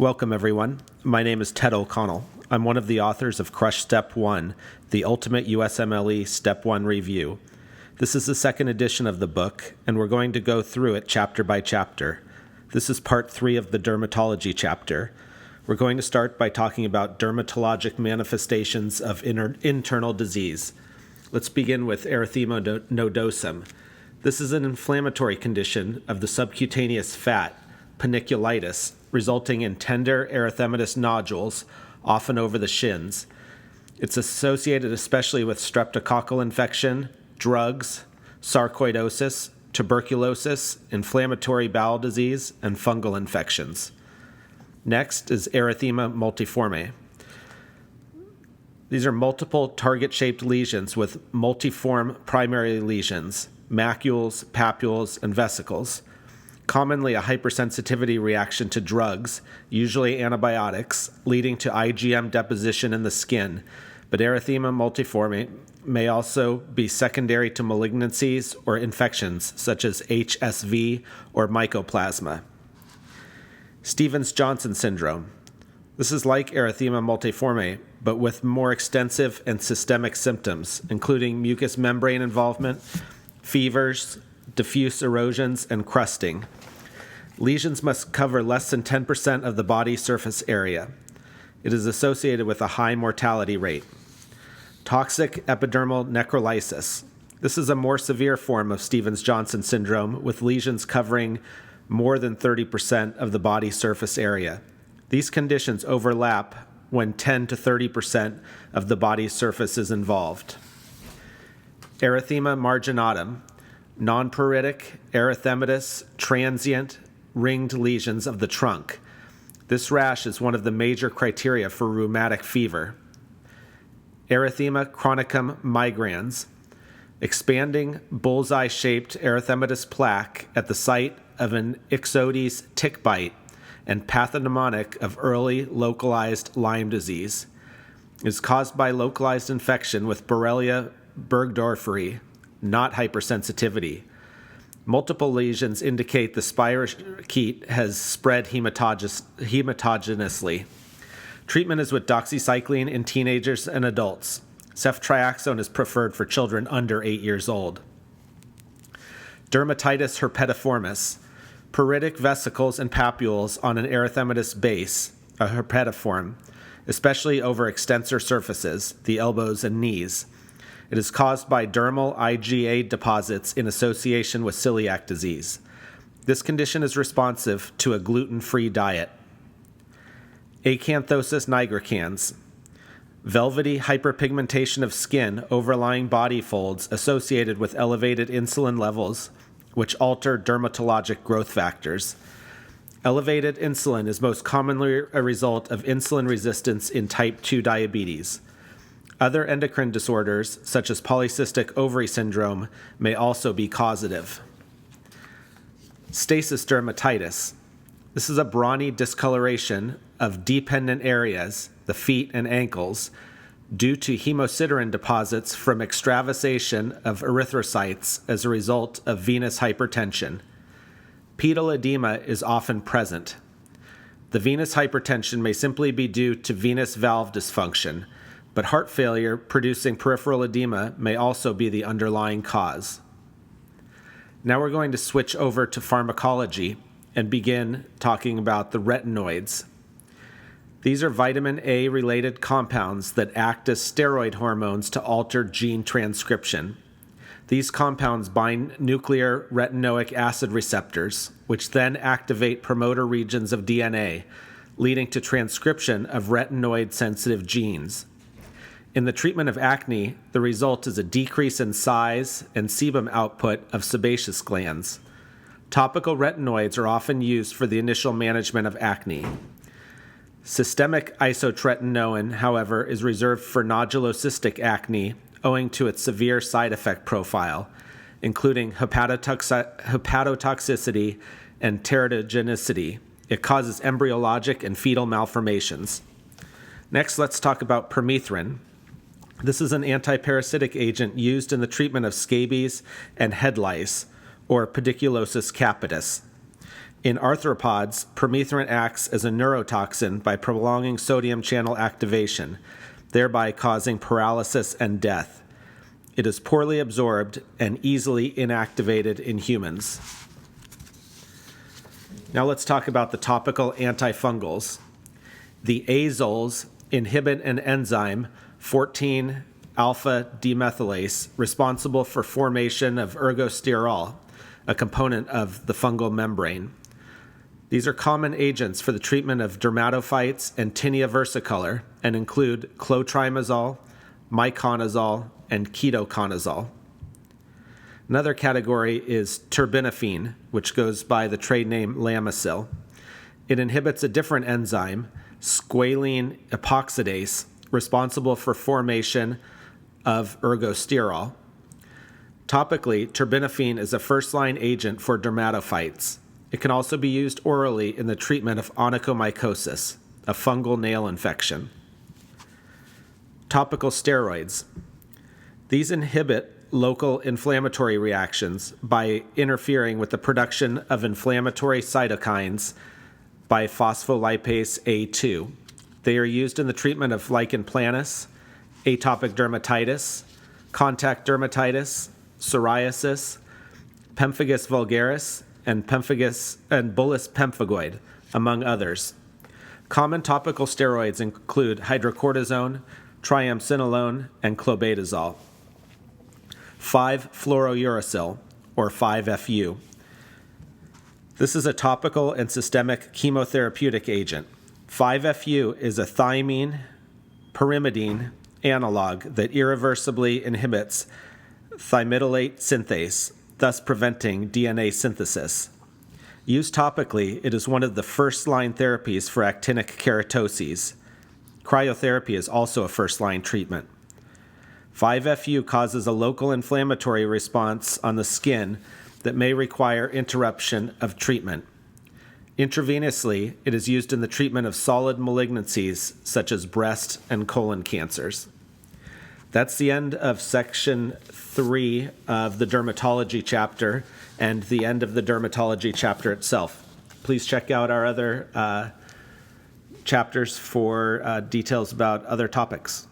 Welcome, everyone. My name is Ted O'Connell. I'm one of the authors of Crush Step 1, the Ultimate USMLE Step 1 Review. This is the second edition of the book, and we're going to go through it chapter by chapter. This is part 3 of the Dermatology chapter. We're going to start by talking about dermatologic manifestations of internal disease. Let's begin with erythema nodosum. This is an inflammatory condition of the subcutaneous fat, paniculitis, resulting in tender erythematous nodules, often over the shins. It's associated especially with streptococcal infection, drugs, sarcoidosis, tuberculosis, inflammatory bowel disease, and fungal infections. Next is erythema multiforme. These are multiple target-shaped lesions with multiform primary lesions, macules, papules, and vesicles. Commonly a hypersensitivity reaction to drugs, usually antibiotics, leading to IgM deposition in the skin, but erythema multiforme may also be secondary to malignancies or infections such as HSV or mycoplasma. Stevens-Johnson syndrome. This is like erythema multiforme, but with more extensive and systemic symptoms, including mucous membrane involvement, fevers, diffuse erosions, and crusting. Lesions must cover less than 10% of the body surface area. It is associated with a high mortality rate. Toxic epidermal necrolysis. This is a more severe form of Stevens-Johnson syndrome with lesions covering more than 30% of the body surface area. These conditions overlap when 10 to 30% of the body surface is involved. Erythema marginatum. Non-pruritic, erythematous, transient, ringed lesions of the trunk. This rash is one of the major criteria for rheumatic fever. Erythema chronicum migrans. Expanding bullseye-shaped erythematous plaque at the site of an Ixodes tick bite and pathognomonic of early localized Lyme disease. It is caused by localized infection with Borrelia burgdorferi, not hypersensitivity. Multiple lesions indicate the spirochete has spread hematogenously. Treatment is with doxycycline in teenagers and adults. Ceftriaxone is preferred for children under 8 years old. Dermatitis herpetiformis. Pruritic vesicles and papules on an erythematous base, a herpetiform, especially over extensor surfaces, the elbows and knees. It is caused by dermal IgA deposits in association with celiac disease. This condition is responsive to a gluten-free diet. Acanthosis nigricans. Velvety hyperpigmentation of skin overlying body folds associated with elevated insulin levels, which alter dermatologic growth factors. Elevated insulin is most commonly a result of insulin resistance in type 2 diabetes. Other endocrine disorders, such as polycystic ovary syndrome, may also be causative. Stasis dermatitis. This is a brawny discoloration of dependent areas, the feet and ankles, due to hemosiderin deposits from extravasation of erythrocytes as a result of venous hypertension. Pedal edema is often present. The venous hypertension may simply be due to venous valve dysfunction, but heart failure producing peripheral edema may also be the underlying cause. Now we're going to switch over to pharmacology and begin talking about the retinoids. These are vitamin A-related compounds that act as steroid hormones to alter gene transcription. These compounds bind nuclear retinoic acid receptors, which then activate promoter regions of DNA, leading to transcription of retinoid-sensitive genes. In the treatment of acne, the result is a decrease in size and sebum output of sebaceous glands. Topical retinoids are often used for the initial management of acne. Systemic isotretinoin, however, is reserved for nodulocystic acne owing to its severe side effect profile, including hepatotoxicity and teratogenicity. It causes embryologic and fetal malformations. Next, let's talk about permethrin. This is an antiparasitic agent used in the treatment of scabies and head lice, or pediculosis capitis. In arthropods, permethrin acts as a neurotoxin by prolonging sodium channel activation, thereby causing paralysis and death. It is poorly absorbed and easily inactivated in humans. Now let's talk about the topical antifungals. The azoles inhibit an enzyme, 14-alpha demethylase, responsible for formation of ergosterol, a component of the fungal membrane. These are common agents for the treatment of dermatophytes and tinea versicolor and include clotrimazole, miconazole, and ketoconazole. Another category is terbinafine, which goes by the trade name Lamisil. It inhibits a different enzyme, squalene epoxidase, responsible for formation of ergosterol. Topically, terbinafine is a first-line agent for dermatophytes. It can also be used orally in the treatment of onychomycosis, a fungal nail infection. Topical steroids. These inhibit local inflammatory reactions by interfering with the production of inflammatory cytokines by phospholipase A2. They are used in the treatment of lichen planus, atopic dermatitis, contact dermatitis, psoriasis, pemphigus vulgaris, and bullous pemphigoid, among others. Common topical steroids include hydrocortisone, triamcinolone, and clobetasol. 5-fluorouracil, or 5-FU. This is a topical and systemic chemotherapeutic agent. 5-FU is a thiamine pyrimidine analog that irreversibly inhibits thymidylate synthase, thus preventing DNA synthesis. Used topically, it is one of the first-line therapies for actinic keratoses. Cryotherapy is also a first-line treatment. 5-FU causes a local inflammatory response on the skin that may require interruption of treatment. Intravenously, it is used in the treatment of solid malignancies such as breast and colon cancers. That's the end of section 3 of the dermatology chapter and the end of the dermatology chapter itself. Please check out our other chapters for details about other topics.